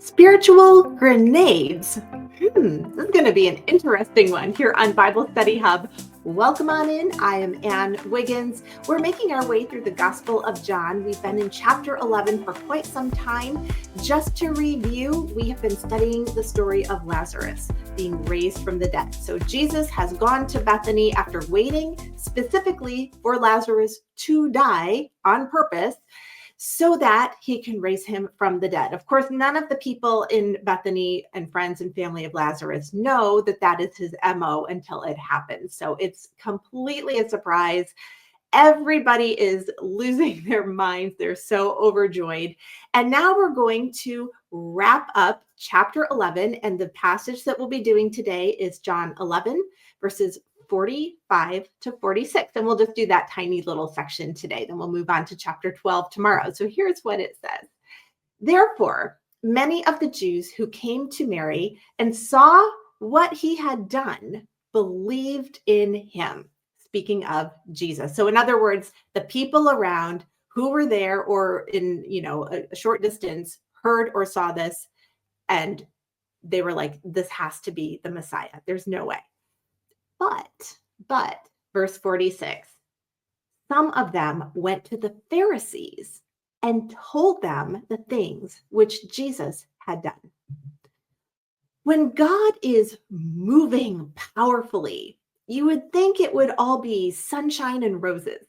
Spiritual grenades. This is going to be an interesting one here on Bible Study Hub. Welcome on in. I am Ann Wiggins. We're making our way through the Gospel of John. We've been in chapter 11 for quite some time. Just to review, we have been studying the story of Lazarus being raised from the dead. So Jesus has gone to Bethany after waiting specifically for Lazarus to die on purpose, so that he can raise him from the dead. Of course, none of the people in Bethany and friends and family of Lazarus know that that is his MO until it happens. So it's completely a surprise. Everybody is losing their minds. They're so overjoyed. And now we're going to wrap up chapter 11. And the passage that we'll be doing today is John 11, verses 45 to 46. And we'll just do that tiny little section today. Then we'll move on to chapter 12 tomorrow. So here's what it says. Therefore, many of the Jews who came to Mary and saw what he had done believed in him. Speaking of Jesus. So in other words, the people around who were there or in, a short distance heard or saw this, and they were like, this has to be the Messiah. There's no way. But, verse 46, some of them went to the Pharisees and told them the things which Jesus had done. When God is moving powerfully, you would think it would all be sunshine and roses.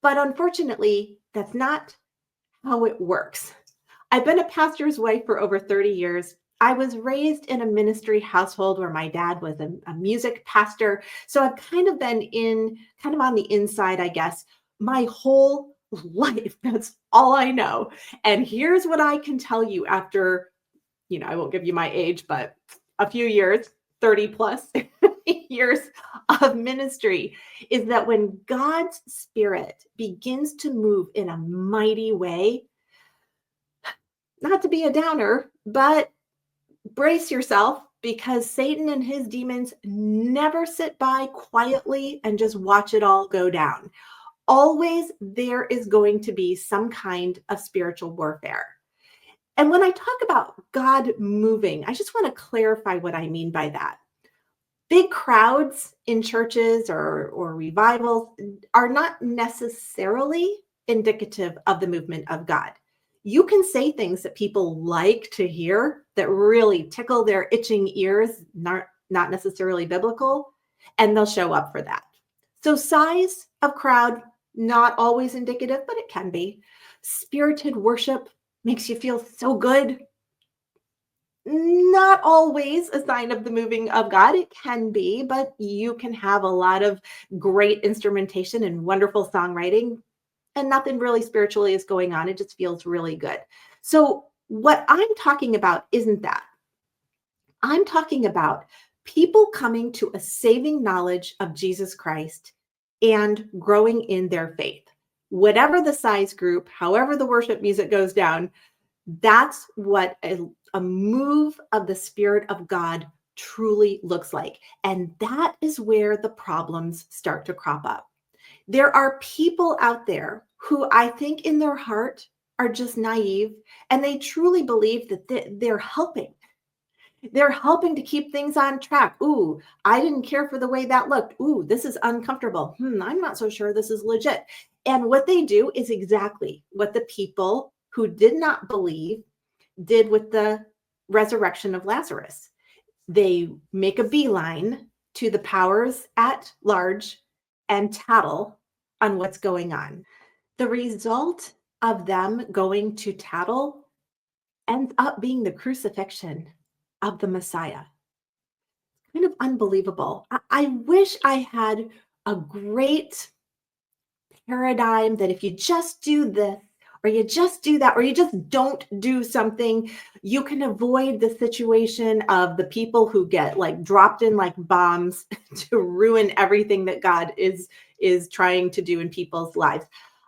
But unfortunately, that's not how it works. I've been a pastor's wife for over 30 years. I was raised in a ministry household where my dad was a music pastor. So I've kind of been on the inside, I guess, my whole life. That's all I know. And here's what I can tell you after, I won't give you my age, but a few years, 30 plus years of ministry, is that when God's Spirit begins to move in a mighty way, not to be a downer, but brace yourself, because Satan and his demons never sit by quietly and just watch it all go down. Always there is going to be some kind of spiritual warfare. And when I talk about God moving, I just want to clarify what I mean by that. Big crowds in churches or revivals are not necessarily indicative of the movement of God. You can say things that people like to hear that really tickle their itching ears, not necessarily biblical, and they'll show up for that. So size of crowd, not always indicative, but it can be. Spirited worship makes you feel so good. Not always a sign of the moving of God. It can be, but you can have a lot of great instrumentation and wonderful songwriting, and nothing really spiritually is going on. It just feels really good. So what I'm talking about isn't that. I'm talking about people coming to a saving knowledge of Jesus Christ and growing in their faith. Whatever the size group, however the worship music goes down, that's what a move of the Spirit of God truly looks like. And that is where the problems start to crop up. There are people out there who I think in their heart are just naive, and they truly believe that they're helping. They're helping to keep things on track. Ooh, I didn't care for the way that looked. Ooh, this is uncomfortable. I'm not so sure this is legit. And what they do is exactly what the people who did not believe did with the resurrection of Lazarus. They make a beeline to the powers at large and tattle on what's going on. The result of them going to tattle ends up being the crucifixion of the Messiah. Kind of unbelievable. I wish I had a great paradigm that if you just do this, or you just do that, or you just don't do something, you can avoid the situation of the people who get like dropped in like bombs to ruin everything that God is trying to do in people's lives.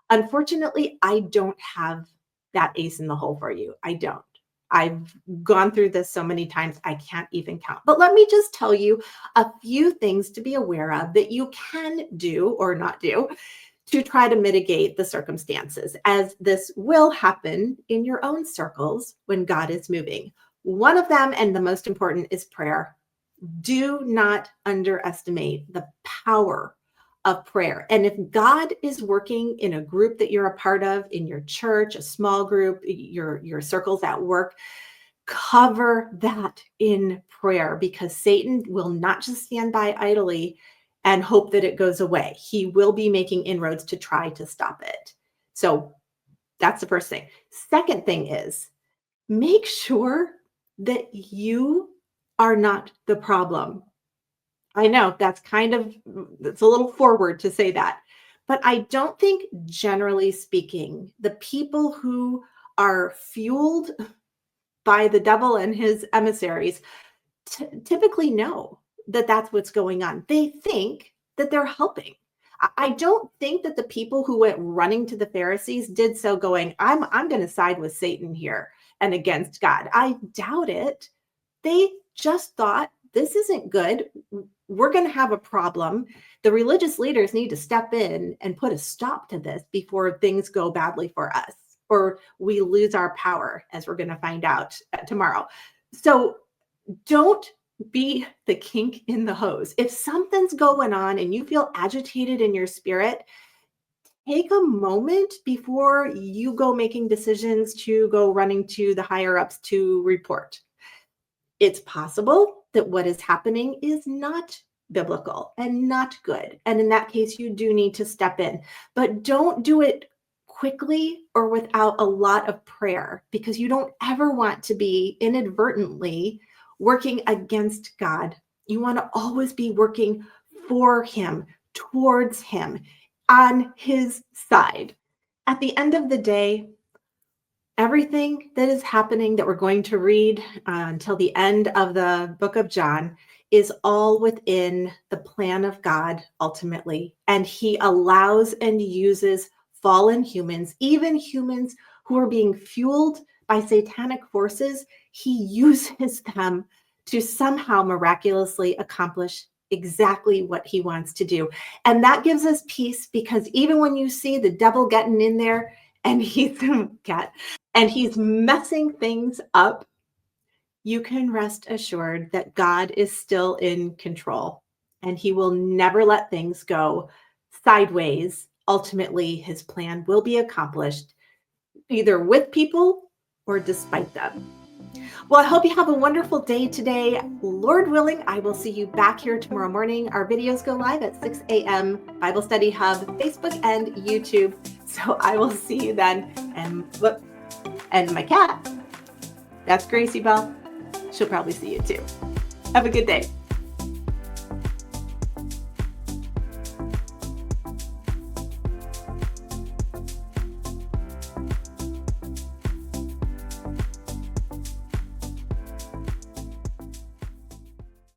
Unfortunately, I don't have that ace in the hole for you. I don't. I've gone through this so many times, I can't even count. But let me just tell you a few things to be aware of that you can do or not do to try to mitigate the circumstances, as this will happen in your own circles when God is moving. One of them, and the most important, is prayer. Do not underestimate the power of prayer. And if God is working in a group that you're a part of, in your church, a small group, your circles at work, cover that in prayer, because Satan will not just stand by idly and hope that it goes away. He will be making inroads to try to stop it. So that's the first thing. Second thing is, make sure that you are not the problem. I know that's it's a little forward to say that, but I don't think, generally speaking, the people who are fueled by the devil and his emissaries typically know that that's what's going on. They think that they're helping. I don't think that the people who went running to the Pharisees did so going, I'm going to side with Satan here and against God. I doubt it. They just thought, this isn't good. We're going to have a problem. The religious leaders need to step in and put a stop to this before things go badly for us, or we lose our power, as we're going to find out tomorrow. So don't be the kink in the hose. If something's going on and you feel agitated in your spirit, take a moment before you go making decisions to go running to the higher ups to report. It's possible that what is happening is not biblical and not good. And in that case, you do need to step in, but don't do it quickly or without a lot of prayer, because you don't ever want to be inadvertently working against God. You want to always be working for him, towards him, on his side. At the end of the day, everything that is happening that we're going to read until the end of the book of John is all within the plan of God ultimately. And he allows and uses fallen humans, even humans who are being fueled by satanic forces. He uses them to somehow miraculously accomplish exactly what he wants to do. And that gives us peace, because even when you see the devil getting in there and he's messing things up, you can rest assured that God is still in control and he will never let things go sideways. Ultimately, his plan will be accomplished either with people or despite them. Well, I hope you have a wonderful day today. Lord willing, I will see you back here tomorrow morning. Our videos go live at 6 a.m. Bible Study Hub, Facebook, and YouTube. So I will see you then. And my cat, that's Gracie Bell. She'll probably see you too. Have a good day.